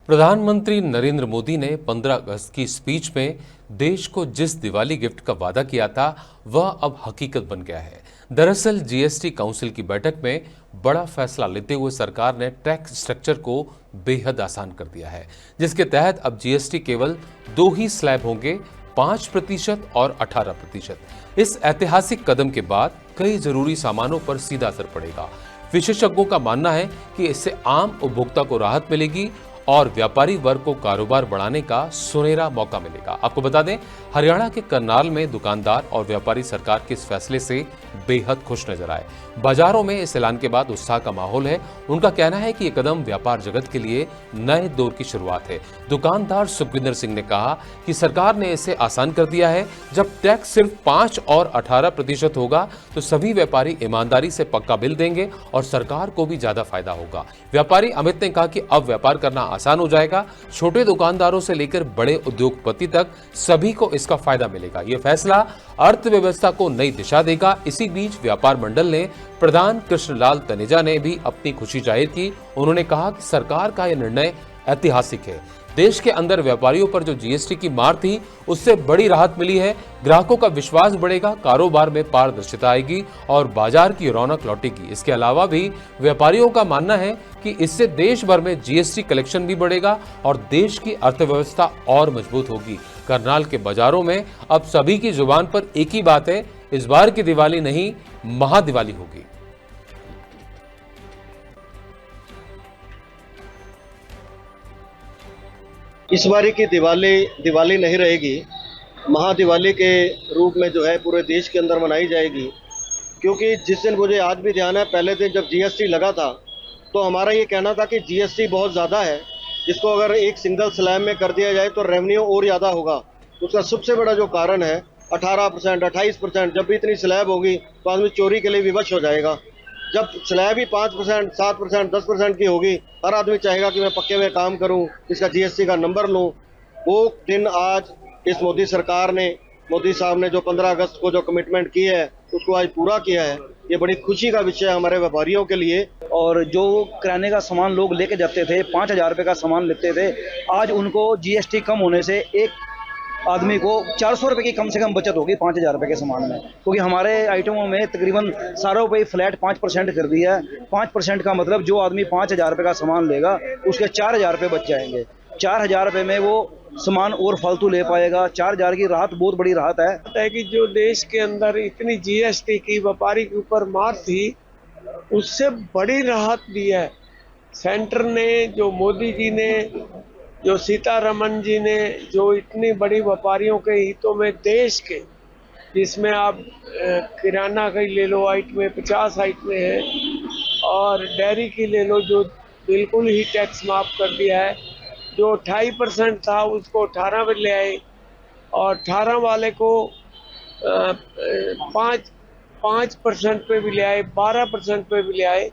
प्रधानमंत्री नरेंद्र मोदी ने 15 अगस्त की स्पीच में देश को जिस दिवाली गिफ्ट का वादा किया था वह अब हकीकत बन गया है। दरअसल जीएसटी काउंसिल की बैठक में बड़ा फैसला लेते हुए सरकार ने टैक्स स्ट्रक्चर को बेहद आसान कर दिया है, जिसके तहत अब जीएसटी केवल दो ही स्लैब होंगे, 5% और 18%। इस ऐतिहासिक कदम के बाद कई जरूरी सामानों पर सीधा असर पड़ेगा। विशेषज्ञों का मानना है कि इससे आम उपभोक्ता को राहत मिलेगी और व्यापारी वर्ग को कारोबार बढ़ाने का सुनहरा मौका मिलेगा। आपको बता दें, हरियाणा के करनाल में दुकानदार और व्यापारी सरकार के इस फैसले से बेहद खुश नजर आए। बाजारों में इस ऐलान के बाद उत्साह का माहौल है। उनका कहना है कि यह कदम व्यापार जगत के लिए नए दौर की शुरुआत है। दुकानदार सुखविंदर सिंह ने कहा कि सरकार ने इसे आसान कर दिया है। जब टैक्स सिर्फ 5 और 18% होगा तो सभी व्यापारी ईमानदारी से पक्का बिल देंगे और सरकार को भी ज्यादा फायदा होगा। व्यापारी अमित ने कहा कि अब व्यापार करना आसान हो जाएगा। छोटे दुकानदारों से लेकर बड़े उद्योगपति तक सभी को इसका फायदा मिलेगा। यह फैसला अर्थव्यवस्था को नई दिशा देगा। इसी बीच व्यापार मंडल ने प्रधान कृष्णलाल तनेजा ने भी अपनी खुशी जाहिर की। उन्होंने कहा कि सरकार का यह निर्णय ऐतिहासिक है। देश के अंदर व्यापारियों पर जो जीएसटी की मार थी उससे बड़ी राहत मिली है। ग्राहकों का विश्वास बढ़ेगा, कारोबार में पारदर्शिता आएगी और बाजार की रौनक लौटेगी। इसके अलावा भी व्यापारियों का मानना है कि इससे देश भर में जीएसटी कलेक्शन भी बढ़ेगा और देश की अर्थव्यवस्था और मजबूत होगी। करनाल के बाजारों में अब सभी की जुबान पर एक ही बात है, इस बार की दिवाली नहीं, महादिवाली होगी। इस बारी की दिवाली नहीं रहेगी, महादिवाली के रूप में जो है पूरे देश के अंदर मनाई जाएगी। क्योंकि जिस दिन मुझे आज भी ध्यान है, पहले दिन जब जीएसटी लगा था तो हमारा ये कहना था कि जीएसटी बहुत ज़्यादा है, जिसको अगर एक सिंगल स्लैब में कर दिया जाए तो रेवेन्यू और ज़्यादा होगा। उसका सबसे बड़ा जो कारण है 18%, 28%। जब भी इतनी स्लैब होगी तो आदमी चोरी के लिए विवश हो जाएगा। जब स्लैब ही 5%, 7%, 10% की होगी, हर आदमी चाहेगा कि मैं पक्के में काम करूं, इसका जीएसटी का नंबर लूं। वो दिन आज इस मोदी सरकार ने, मोदी साहब ने जो 15 अगस्त को जो कमिटमेंट की है उसको आज पूरा किया है। ये बड़ी खुशी का विषय है हमारे व्यापारियों के लिए। और जो किराने का सामान लोग लेके जाते थे, 5,000 रुपये का सामान लेते थे, आज उनको जीएसटी कम होने से एक आदमी को 400 रुपये की कम से कम बचत होगी 5,000 रुपये के सामान में। क्योंकि हमारे आइटमों में तकरीबन सारों पे फ्लैट 5% कर दिया है। 5% का मतलब जो आदमी 5,000 रुपये का सामान लेगा उसके 4,000 रुपये बच जाएंगे। 4,000 रुपये में वो सामान और फालतू ले पाएगा। 4,000 की राहत बहुत बड़ी राहत है कि जो देश के अंदर इतनी जीएसटी की व्यापारी के ऊपर मार थी, उससे बड़ी राहत दी है सेंटर ने, जो मोदी जी ने, जो सीतारमन जी ने, जो इतनी बड़ी व्यापारियों के हितों में देश के, जिसमें आप किराना की ले लो, आइटमें 50 आइटमें हैं, और डेयरी की ले लो जो बिल्कुल ही टैक्स माफ कर दिया है। जो 28% था उसको 18 पे ले आए और 18 वाले को 5% पे भी ले आए, 12% पे भी ले आए।